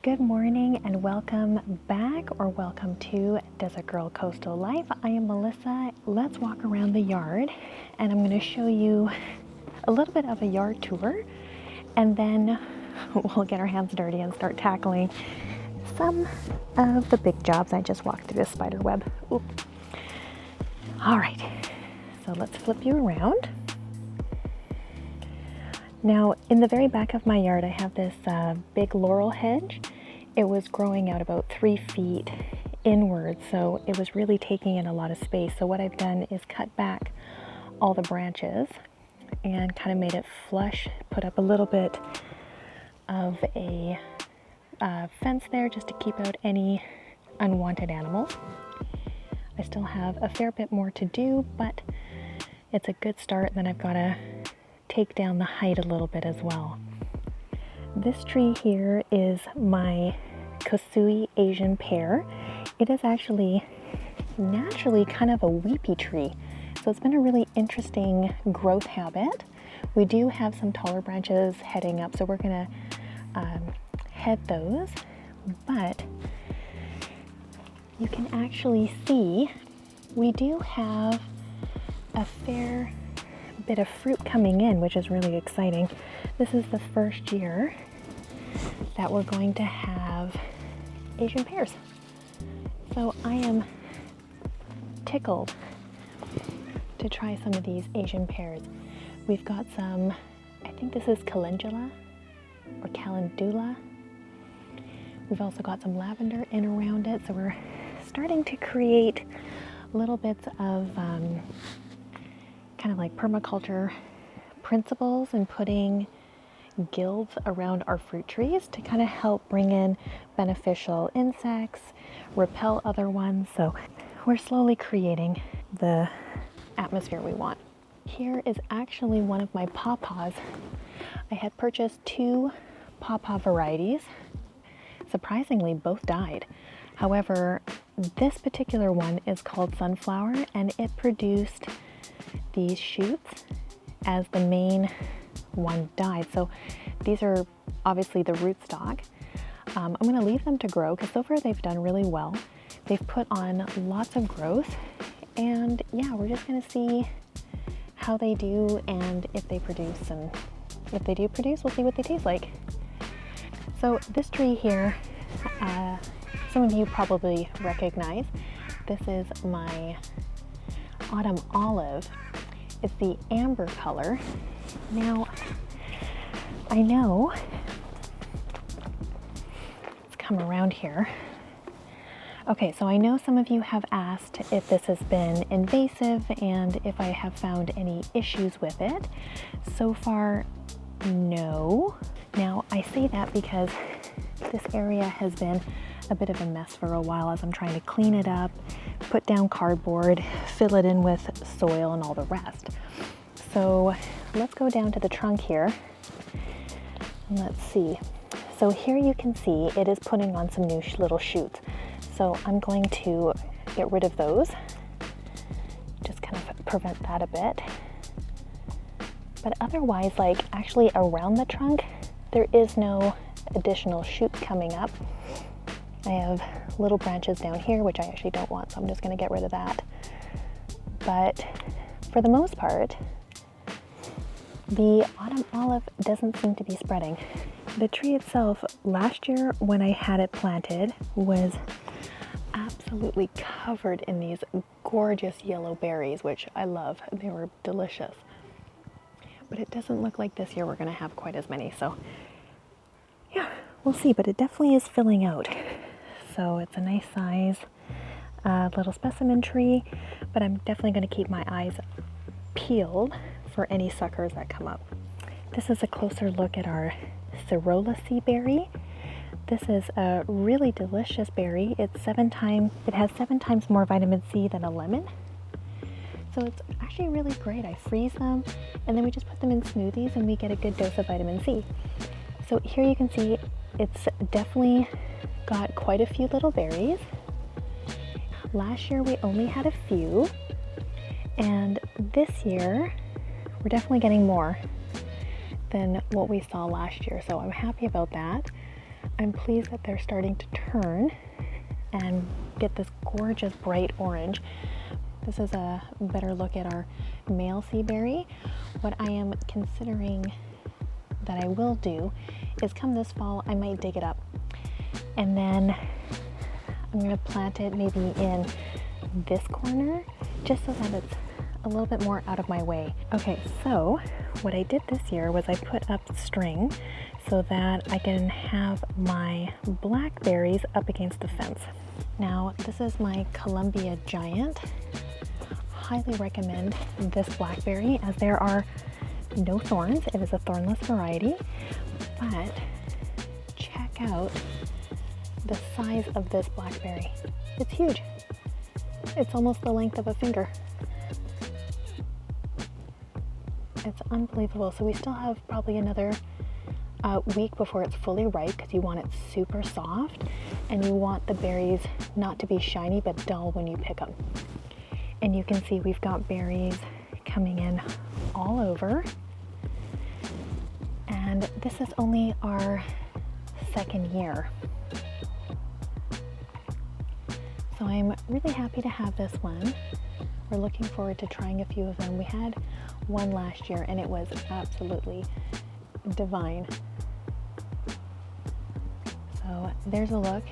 Good morning and welcome back, or welcome to Desert Girl Coastal Life. I am Melissa. Let's walk around the yard and I'm going to show you a little bit of a yard tour, and then we'll get our hands dirty and start tackling some of the big jobs. I just walked through the spider web. Oop. All right, so let's flip you around. Now, in the very back of my yard, I have this big laurel hedge. It was growing out about 3 feet inward, so it was really taking in a lot of space. So what I've done is cut back all the branches and kind of made it flush, put up a little bit of a fence there just to keep out any unwanted animals. I still have a fair bit more to do, but it's a good start. Then I've got to take down the height a little bit as well. This tree here is my Kosui Asian pear. It is actually naturally kind of a weepy tree, so it's been a really interesting growth habit. We do have some taller branches heading up, so we're gonna head those, but you can actually see we do have a fair bit of fruit coming in, which is really exciting. This is the first year that we're going to have Asian pears. So I am tickled to try some of these Asian pears. We've got some, I think this is calendula or calendula. We've also got some lavender in around it. So we're starting to create little bits of kind of like permaculture principles and putting guilds around our fruit trees to kind of help bring in beneficial insects, repel other ones. So we're slowly creating the atmosphere we want. Here is actually one of my pawpaws. I had purchased 2 pawpaw varieties. Surprisingly, both died. However, this particular one is called Sunflower, and it produced these shoots as the main one died. So these are obviously the rootstock. I'm going to leave them to grow because so far they've done really well. They've put on lots of growth, and yeah, we're just going to see how they do and if they produce. And if they do produce, we'll see what they taste like. So this tree here, some of you probably recognize. This is my autumn olive. It's the amber color. Now, I know, let's come around here. Okay, so I know some of you have asked if this has been invasive and if I have found any issues with it. So far, no. Now, I say that because this area has been a bit of a mess for a while as I'm trying to clean it up, put down cardboard, fill it in with soil and all the rest. So let's go down to the trunk here and let's see. So here you can see it is putting on some new little shoots. So I'm going to get rid of those, just kind of prevent that a bit. But otherwise, like actually around the trunk, there is no additional shoots coming up. I have little branches down here, which I actually don't want, so I'm just going to get rid of that. But for the most part, the autumn olive doesn't seem to be spreading. The tree itself, last year when I had it planted, was absolutely covered in these gorgeous yellow berries, which I love. They were delicious. But it doesn't look like this year we're going to have quite as many. So yeah, we'll see, but it definitely is filling out. So it's a nice size little specimen tree, but I'm definitely going to keep my eyes peeled for any suckers that come up. This is a closer look at our Cerulacea berry. This is a really delicious berry. It has 7 times more vitamin C than a lemon. So it's actually really great. I freeze them and then we just put them in smoothies and we get a good dose of vitamin C. So here you can see it's definitely got quite a few little berries. Last year we only had a few, and this year we're definitely getting more than what we saw last year. So I'm happy about that. I'm pleased that they're starting to turn and get this gorgeous bright orange. This is a better look at our male sea berry. What I am considering that I will do is come this fall, I might dig it up and then I'm going to plant it maybe in this corner just so that it's a little bit more out of my way. Okay, so what I did this year was I put up string so that I can have my blackberries up against the fence. Now, this is my Columbia Giant. Highly recommend this blackberry as there are no thorns. It is a thornless variety, but check out the size of this blackberry. It's huge. It's almost the length of a finger. It's unbelievable. So we still have probably another week before it's fully ripe because you want it super soft and you want the berries not to be shiny but dull when you pick them. And you can see we've got berries coming in all over. And this is only our second year. So I'm really happy to have this one. We're looking forward to trying a few of them. We had one last year and it was absolutely divine. So there's a look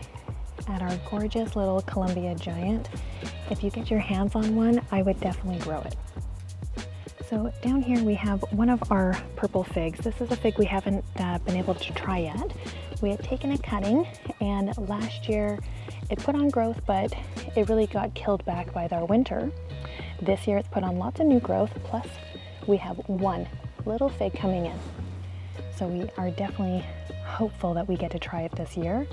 at our gorgeous little Columbia Giant. If you get your hands on one, I would definitely grow it. So down here we have one of our purple figs. This is a fig we haven't been able to try yet. We had taken a cutting and last year it put on growth, but it really got killed back by our winter. This year it's put on lots of new growth, plus we have one little fig coming in. So we are definitely hopeful that we get to try it this year.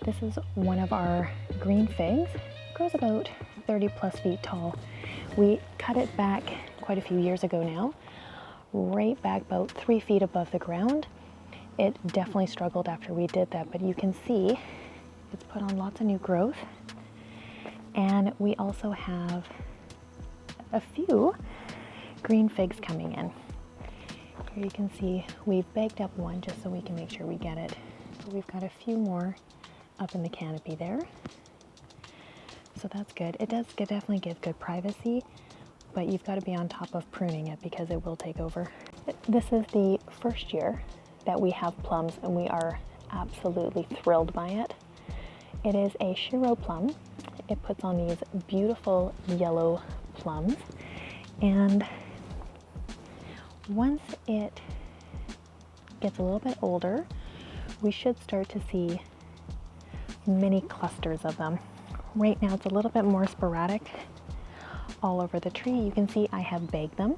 This is one of our green figs. It grows about 30 plus feet tall. We cut it back quite a few years ago now, right back about 3 feet above the ground. It definitely struggled after we did that, but you can see it's put on lots of new growth. And we also have a few green figs coming in. Here you can see we've bagged up one just so we can make sure we get it. But we've got a few more up in the canopy there. So that's good. It does definitely give good privacy, but you've got to be on top of pruning it because it will take over. This is the first year that we have plums and we are absolutely thrilled by it. It is a Shiro plum. It puts on these beautiful yellow plums, and once it gets a little bit older, we should start to see many clusters of them. Right now it's a little bit more sporadic all over the tree. You can see I have bagged them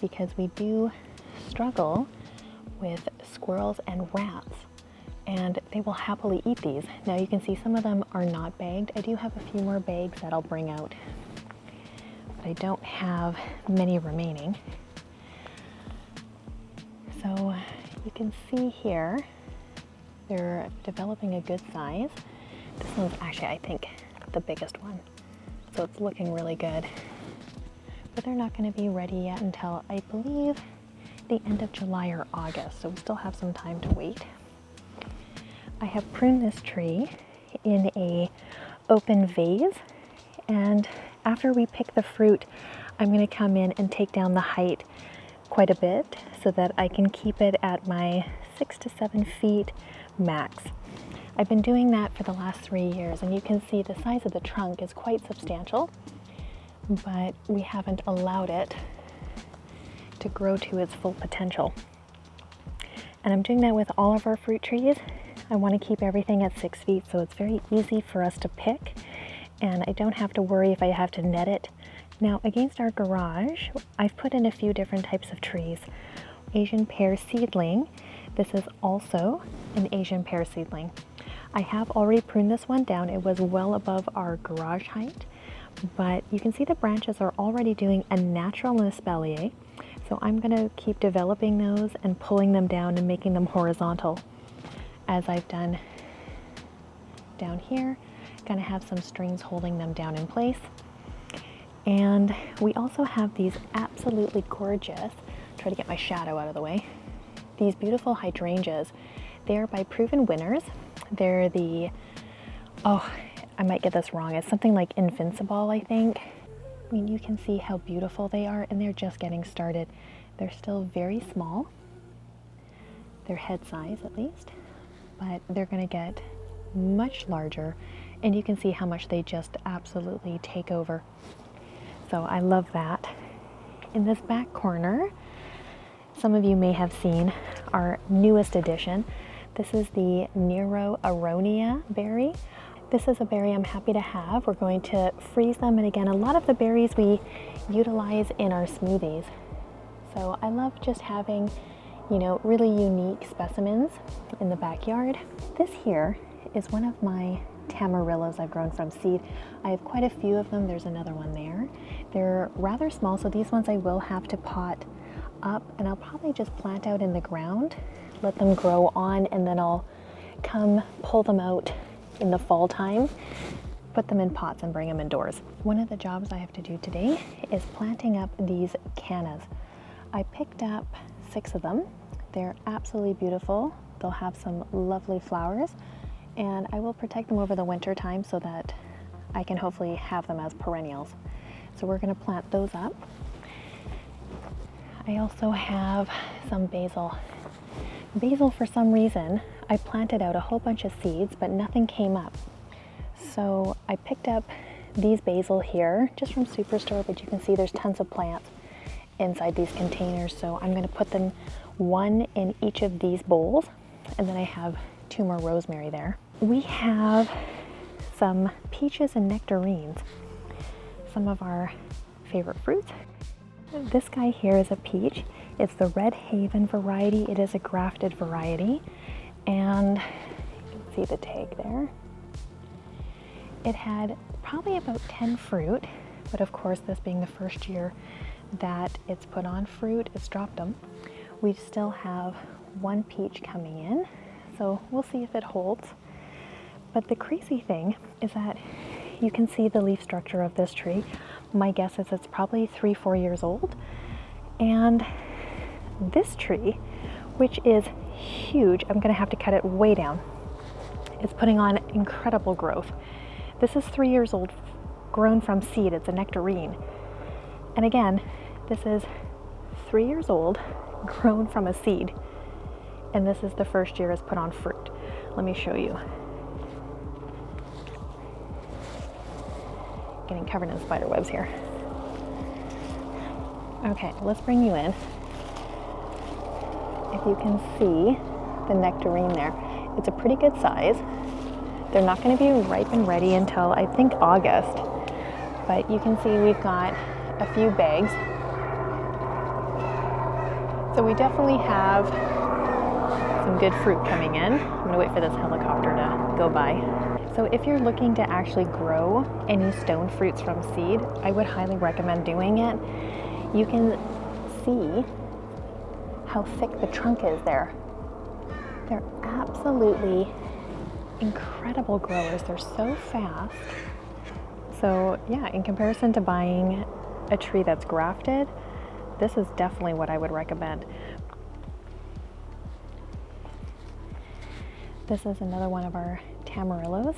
because we do struggle with squirrels and rats, and they will happily eat these. Now you can see some of them are not bagged. I do have a few more bags that I'll bring out, but I don't have many remaining. So you can see here, they're developing a good size. This one's actually, I think, the biggest one. So it's looking really good. But they're not going to be ready yet until, I believe, the end of July or August. So we still have some time to wait. I have pruned this tree in a open vase. And after we pick the fruit, I'm going to come in and take down the height quite a bit so that I can keep it at my 6 to 7 feet max. I've been doing that for the last 3 years, and you can see the size of the trunk is quite substantial, but we haven't allowed it to grow to its full potential. And I'm doing that with all of our fruit trees. I want to keep everything at 6 feet so it's very easy for us to pick, and I don't have to worry if I have to net it. Now, against our garage, I've put in a few different types of trees. Asian pear seedling. This is also an Asian pear seedling. I have already pruned this one down. It was well above our garage height, but you can see the branches are already doing a natural espalier. So I'm going to keep developing those and pulling them down and making them horizontal, as I've done down here. Going to have some strings holding them down in place. And we also have these absolutely gorgeous, try to get my shadow out of the way, these beautiful hydrangeas. They are by Proven Winners. They're the, oh, I might get this wrong. It's something like invincible, I think. I mean, you can see how beautiful they are, and they're just getting started. They're still very small. They're head size at least, but they're going to get much larger, and you can see how much they just absolutely take over. So I love that. In this back corner, some of you may have seen our newest addition. This is the Nero Aronia berry. This is a berry I'm happy to have. We're going to freeze them, and again, a lot of the berries we utilize in our smoothies. So I love just having, you know, really unique specimens in the backyard. This here is one of my tamarillos I've grown from seed. I have quite a few of them. There's another one there. They're rather small, so these ones I will have to pot up, and I'll probably just plant out in the ground, let them grow on, and then I'll come pull them out in the fall time, put them in pots and bring them indoors. One of the jobs I have to do today is planting up these cannas. I picked up 6 of them. They're absolutely beautiful. They'll have some lovely flowers, and I will protect them over the winter time so that I can hopefully have them as perennials. So we're going to plant those up. I also have some basil. Basil, for some reason, I planted out a whole bunch of seeds, but nothing came up. So I picked up these basil here, just from Superstore, but you can see there's tons of plants inside these containers. So I'm going to put them one in each of these bowls, and then I have 2 more rosemary there. We have some peaches and nectarines, some of our favorite fruits. This guy here is a peach. It's the Red Haven variety. It is a grafted variety, and you can see the tag there. It had probably about 10 fruit, but of course, this being the first year that it's put on fruit, it's dropped them. We still have 1 peach coming in, so we'll see if it holds. But the crazy thing is that you can see the leaf structure of this tree. My guess is it's probably 3-4 years old, and this tree, which is huge, I'm going to have to cut it way down. It's putting on incredible growth. This is 3 years old, grown from seed. It's a nectarine. And again, this is 3 years old, grown from a seed. And this is the first year it's put on fruit. Let me show you. Getting covered in spider webs here. Okay, let's bring you in. If you can see the nectarine there, it's a pretty good size. They're not going to be ripe and ready until I think August, but you can see we've got a few bags. So we definitely have some good fruit coming in. I'm going to wait for this helicopter to go by. So if you're looking to actually grow any stone fruits from seed, I would highly recommend doing it. You can see how thick the trunk is there. They're absolutely incredible growers. They're so fast. So yeah, in comparison to buying a tree that's grafted, this is definitely what I would recommend. This is another one of our tamarillos,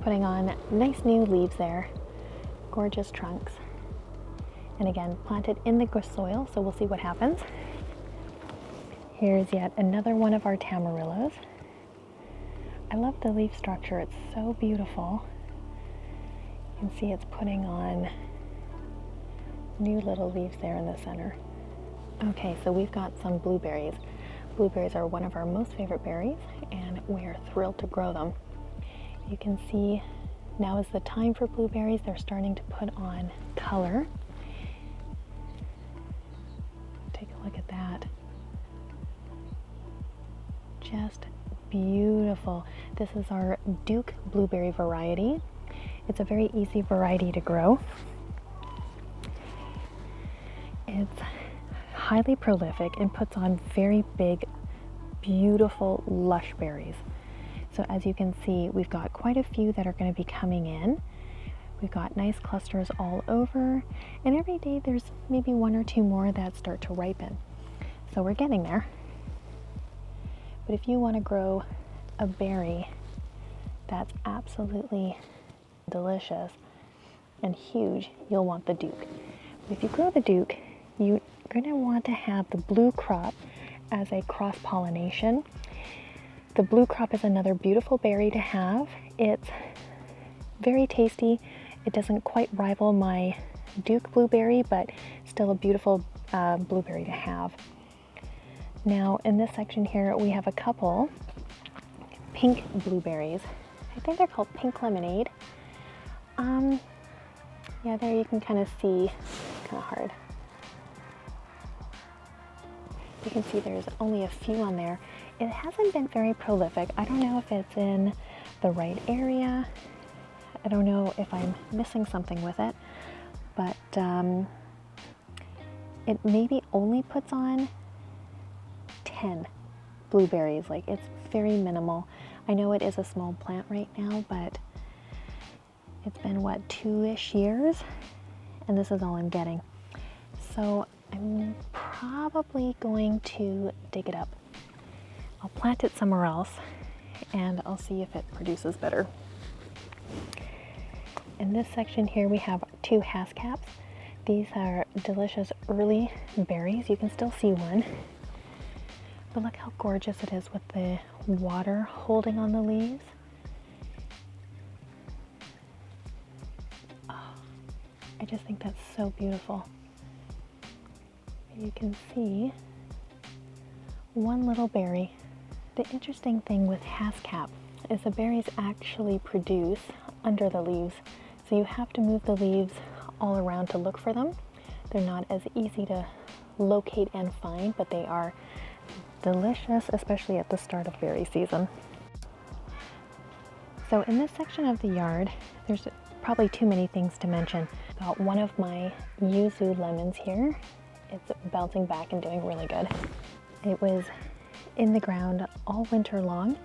putting on nice new leaves there, gorgeous trunks. And again, planted in the soil, so we'll see what happens. Here's yet another one of our tamarillos. I love the leaf structure, it's so beautiful. You can see it's putting on new little leaves there in the center. Okay, so we've got some blueberries. Blueberries are one of our most favorite berries, and we are thrilled to grow them. You can see now is the time for blueberries. They're starting to put on color. Take a look at that. Just beautiful. This is our Duke blueberry variety. It's a very easy variety to grow. It's highly prolific and puts on very big, beautiful, lush berries. So as you can see, we've got quite a few that are going to be coming in. We've got nice clusters all over, and every day there's maybe 1 or 2 more that start to ripen. So we're getting there. But if you want to grow a berry that's absolutely delicious and huge, you'll want the Duke. If you grow the Duke, you're going to want to have the blue crop as a cross-pollination. The blue crop is another beautiful berry to have. It's very tasty. It doesn't quite rival my Duke blueberry, but still a beautiful blueberry to have. Now in this section here we have a couple pink blueberries. I think they're called pink lemonade. Yeah, there you can kind of see, it's kind of hard. You can see there's only a few on there. It hasn't been very prolific. I don't know if it's in the right area. I don't know if I'm missing something with it, but it maybe only puts on 10 blueberries. Like, it's very minimal. I know it is a small plant right now, but it's been, what, 2-ish years? And this is all I'm getting. So I'm probably going to dig it up. I'll plant it somewhere else and I'll see if it produces better. In this section here we have 2 hascaps. These are delicious early berries. You can still see one. But look how gorgeous it is with the water holding on the leaves. Oh, I just think that's so beautiful. You can see one little berry. The interesting thing with hascap is the berries actually produce under the leaves. So you have to move the leaves all around to look for them. They're not as easy to locate and find, but they are delicious, especially at the start of berry season. So in this section of the yard, there's probably too many things to mention. Got one of my yuzu lemons here. It's bouncing back and doing really good. It was in the ground all winter long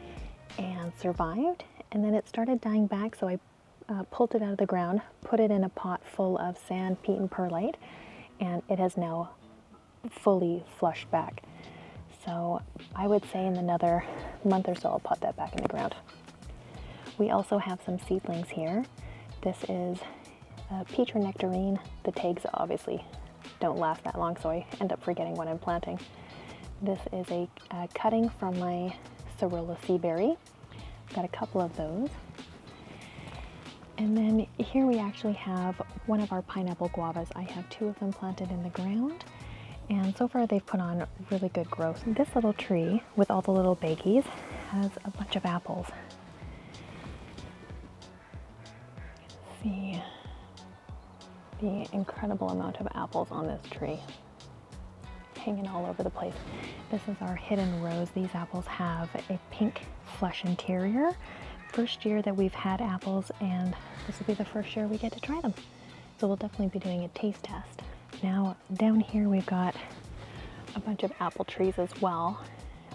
and survived, and then it started dying back, so I pulled it out of the ground, put it in a pot full of sand, peat, and perlite, and it has now fully flushed back. So I would say in another month or so I'll put that back in the ground. We also have some seedlings here. This is peach or nectarine. The tags obviously don't last that long, so I end up forgetting what I'm planting. This is a cutting from my Corolla sea berry. Got a couple of those. And then here we actually have one of our pineapple guavas. I have 2 of them planted in the ground, and so far they've put on really good growth. This little tree with all the little baggies has a bunch of apples. See the incredible amount of apples on this tree, hanging all over the place. This is our hidden rose. These apples have a pink flesh interior. First year that we've had apples, and this will be the first year we get to try them. So we'll definitely be doing a taste test. Now down here we've got a bunch of apple trees as well,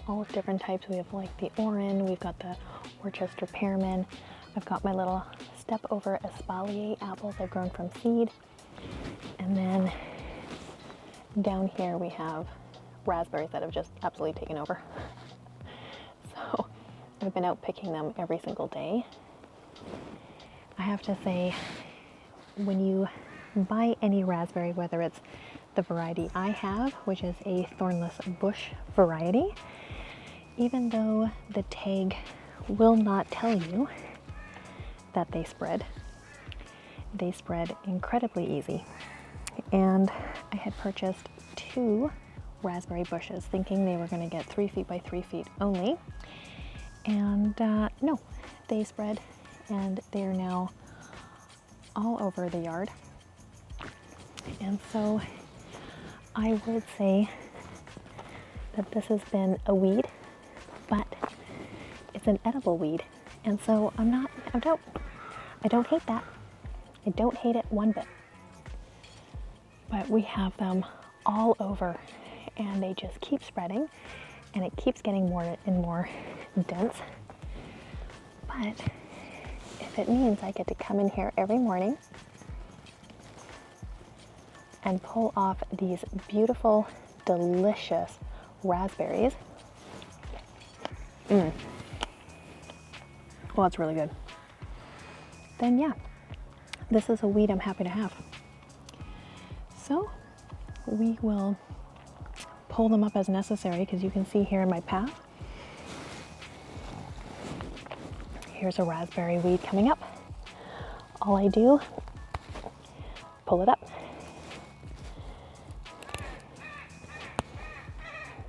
all different types. We have like the Oran, we've got the Worcester Pearman. I've got my little step over espalier apples I've grown from seed. And then down here we have raspberries that have just absolutely taken over. So I've been out picking them every single day. I have to say, when you buy any raspberry, whether it's the variety I have, which is a thornless bush variety, even though the tag will not tell you that they spread incredibly easy. And I had purchased 2 raspberry bushes thinking they were going to get 3 feet by 3 feet only. And no, they spread, and they are now all over the yard. And so I would say that this has been a weed, but it's an edible weed. And so I don't hate that. I don't hate it one bit. But we have them all over, and they just keep spreading, and it keeps getting more and more dense. But if it means I get to come in here every morning and pull off these beautiful, delicious raspberries, well, it's really good, then yeah, this is a weed I'm happy to have. So we will pull them up as necessary, because you can see here in my path, here's a raspberry weed coming up. All I do, pull it up.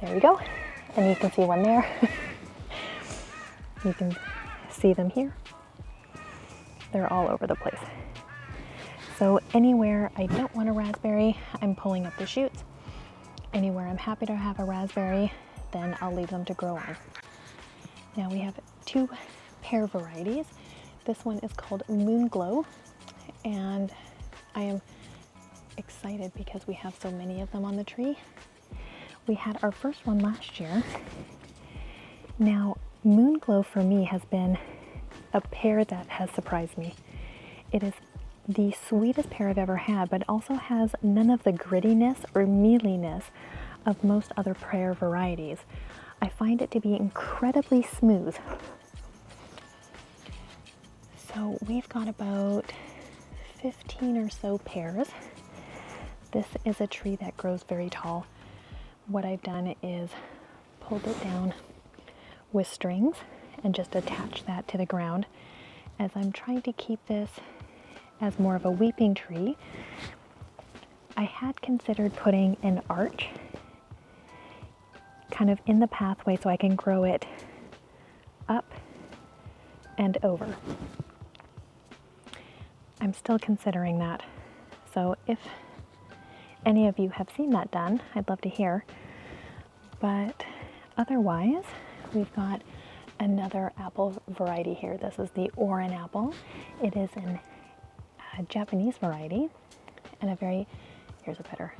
There we go. And you can see one there. You can see them here. They're all over the place. So anywhere I don't want a raspberry, I'm pulling up the shoots. Anywhere I'm happy to have a raspberry, then I'll leave them to grow on. Now we have two pear varieties. This one is called Moon Glow, and I am excited because we have so many of them on the tree. We had our first one last year. Now, Moon Glow for me has been a pear that has surprised me. It is the sweetest pear I've ever had, but also has none of the grittiness or mealiness of most other pear varieties. I find it to be incredibly smooth. So we've got about 15 or so pears. This is a tree that grows very tall. What I've done is pulled it down with strings and just attach that to the ground, as I'm trying to keep this as more of a weeping tree. I had considered putting an arch kind of in the pathway so I can grow it up and over. I'm still considering that. So if any of you have seen that done, I'd love to hear. But otherwise, we've got another apple variety here. This is the Oran apple. It is a Japanese variety, and here's a better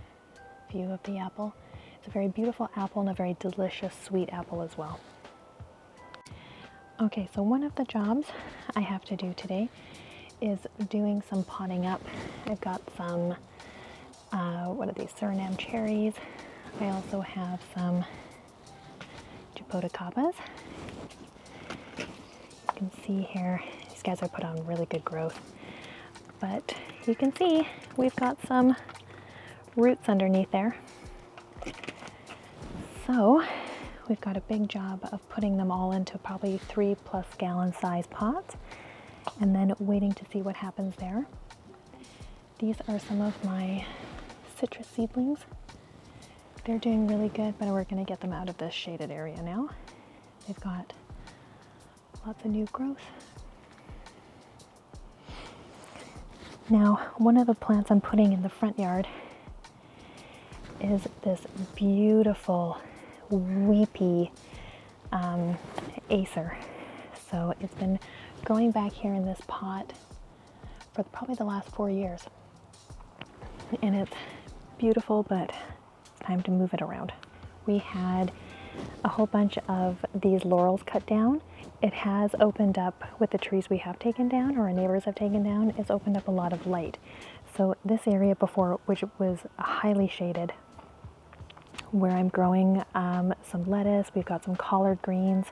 view of the apple. It's a very beautiful apple and a very delicious sweet apple as well. Okay, so one of the jobs I have to do today is doing some potting up. I've got some, what are these, Suriname cherries. I also have some japoticabas. You can see here, these guys are put on really good growth. But you can see we've got some roots underneath there. So we've got a big job of putting them all into probably 3+ gallon size pots, and then waiting to see what happens there. These are some of my citrus seedlings. They're doing really good, but we're going to get them out of this shaded area now. They've got lots of new growth. Now, one of the plants I'm putting in the front yard is this beautiful weepy acer. So it's been growing back here in this pot for probably the last 4 years. And it's beautiful, but it's time to move it around. We had a whole bunch of these laurels cut down. It has opened up, with the trees we have taken down, or our neighbors have taken down, it's opened up a lot of light. So this area before, which was highly shaded, where I'm growing some lettuce, we've got some collard greens,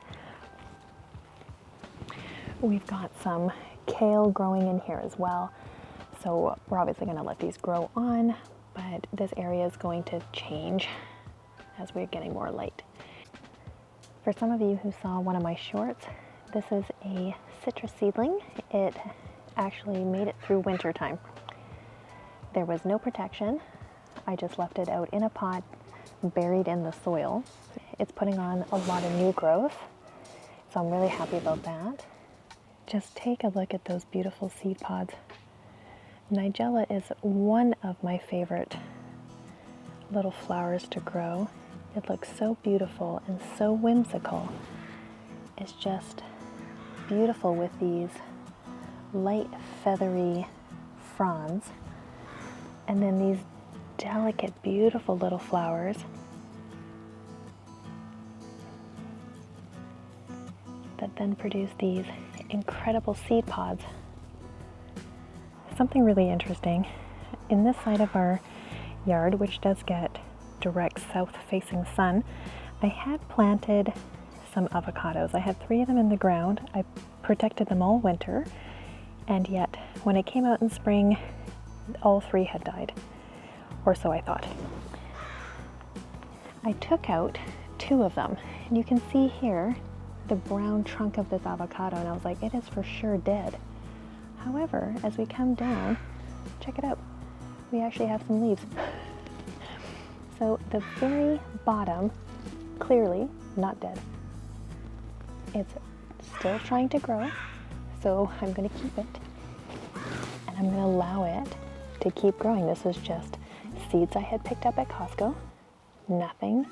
we've got some kale growing in here as well. So we're obviously going to let these grow on, but this area is going to change as we're getting more light. For some of you who saw one of my shorts, this is a citrus seedling. It actually made it through winter time. There was no protection. I just left it out in a pot, buried in the soil. It's putting on a lot of new growth, so I'm really happy about that. Just take a look at those beautiful seed pods. Nigella is one of my favorite little flowers to grow. It looks so beautiful and so whimsical. It's just beautiful with these light feathery fronds, and then these delicate, beautiful little flowers that then produce these incredible seed pods. Something really interesting, in this side of our yard, which does get direct south-facing sun, I had planted some avocados. I had 3 of them in the ground. I protected them all winter, and yet when it came out in spring, all 3 had died, or so I thought. I took out 2 of them, and you can see here the brown trunk of this avocado, and I was like, it is for sure dead. However, as we come down, check it out, we actually have some leaves. So the very bottom, clearly not dead. It's still trying to grow, so I'm going to keep it, and I'm going to allow it to keep growing. This is just seeds I had picked up at Costco. Nothing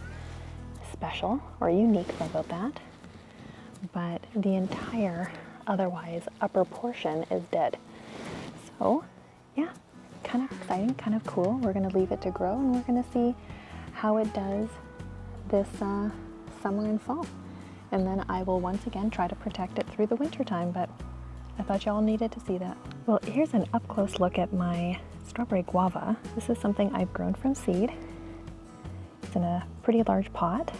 special or unique about that, but the entire otherwise upper portion is dead. So yeah, kind of exciting, kind of cool. We're going to leave it to grow, and we're going to see how it does this summer and fall. And then I will once again try to protect it through the winter time, but I thought y'all needed to see that. Well, here's an up-close look at my strawberry guava. This is something I've grown from seed. It's in a pretty large pot.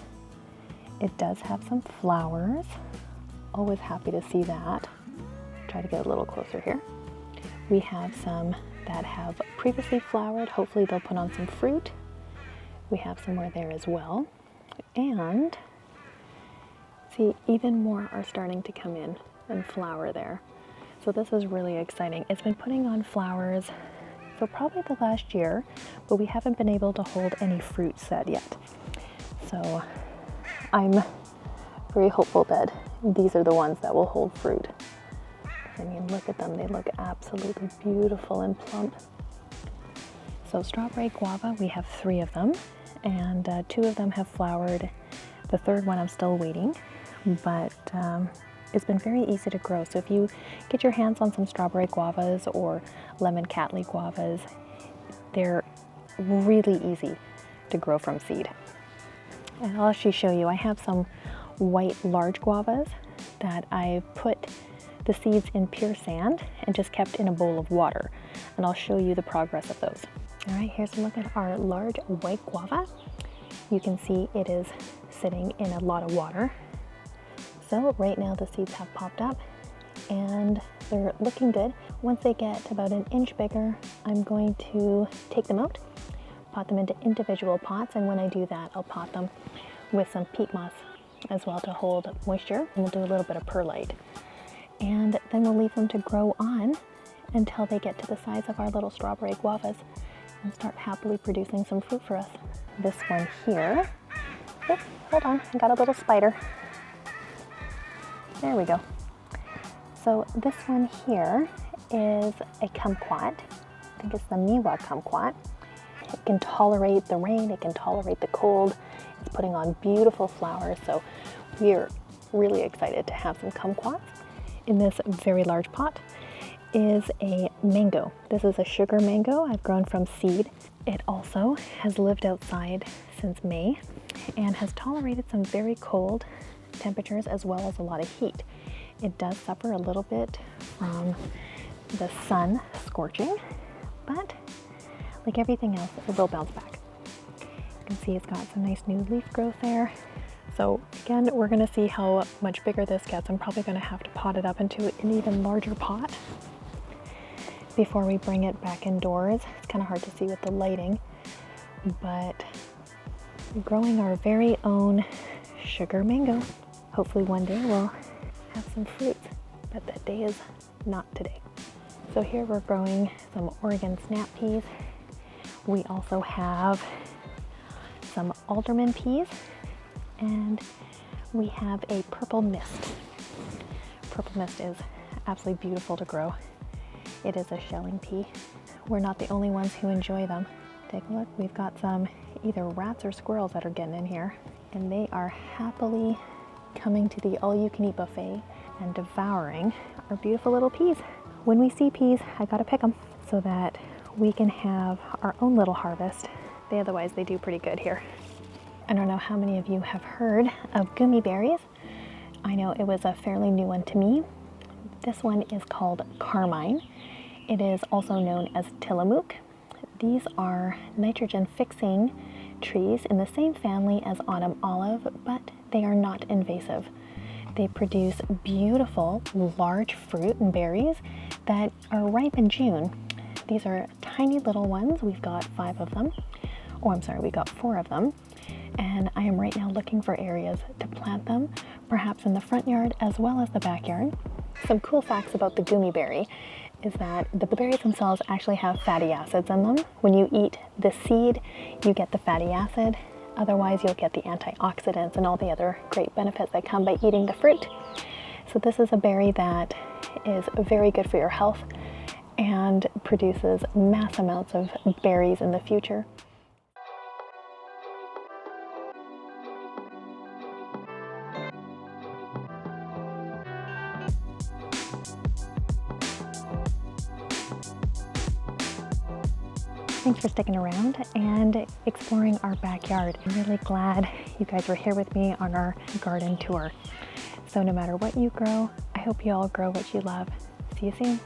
It does have some flowers. Always happy to see that. Try to get a little closer here. We have some that have previously flowered. Hopefully they'll put on some fruit. We have some more there as well. And see, even more are starting to come in and flower there. So this is really exciting. It's been putting on flowers for probably the last year, but we haven't been able to hold any fruit set yet. So I'm very hopeful that these are the ones that will hold fruit. I mean, look at them. They look absolutely beautiful and plump. So strawberry guava, we have 3 of them, and 2 of them have flowered. The 3rd one I'm still waiting, but it's been very easy to grow. So if you get your hands on some strawberry guavas or lemon cattleya guavas, they're really easy to grow from seed. And I'll actually show you, I have some white large guavas that I put the seeds in pure sand and just kept in a bowl of water. And I'll show you the progress of those. All right, here's a look at our large white guava. You can see it is sitting in a lot of water. So right now the seeds have popped up and they're looking good. Once they get about an inch bigger, I'm going to take them out, pot them into individual pots, and when I do that, I'll pot them with some peat moss as well to hold moisture, and we'll do a little bit of perlite. And then we'll leave them to grow on until they get to the size of our little strawberry guavas and start happily producing some fruit for us. This one here, oops, hold on, I got a little spider. There we go. So this one here is a kumquat. I think it's the Miwa kumquat. It can tolerate the rain, it can tolerate the cold. It's putting on beautiful flowers, so we're really excited to have some kumquats. In this very large pot is a mango. This is a sugar mango I've grown from seed. It also has lived outside since May and has tolerated some very cold temperatures as well as a lot of heat. It does suffer a little bit from the sun scorching, but like everything else, it will bounce back. You can see it's got some nice new leaf growth there. So again, we're going to see how much bigger this gets. I'm probably going to have to pot it up into an even larger pot before we bring it back indoors. It's kind of hard to see with the lighting, but growing our very own sugar mango. Hopefully one day we'll have some fruits, but that day is not today. So here we're growing some Oregon snap peas. We also have some alderman peas, and we have a purple mist. Purple mist is absolutely beautiful to grow. It is a shelling pea. We're not the only ones who enjoy them. Take a look, we've got some either rats or squirrels that are getting in here, and they are happily coming to the all-you-can-eat buffet and devouring our beautiful little peas. When we see peas, I gotta pick them so that we can have our own little harvest. Otherwise they do pretty good here. I don't know how many of you have heard of gummy berries. I know it was a fairly new one to me. This one is called Carmine. It is also known as Tillamook. These are nitrogen fixing trees in the same family as autumn olive, but they are not invasive. They produce beautiful, large fruit and berries that are ripe in June. These are tiny little ones. We've got 5 of them. Oh, I'm sorry, we got 4 of them. And I am right now looking for areas to plant them, perhaps in the front yard as well as the backyard. Some cool facts about the gummy berry is that the berries themselves actually have fatty acids in them. When you eat the seed, you get the fatty acid. Otherwise, you'll get the antioxidants and all the other great benefits that come by eating the fruit. So this is a berry that is very good for your health and produces mass amounts of berries in the future. Thanks for sticking around and exploring our backyard. I'm really glad you guys were here with me on our garden tour. So no matter what you grow, I hope you all grow what you love. See you soon.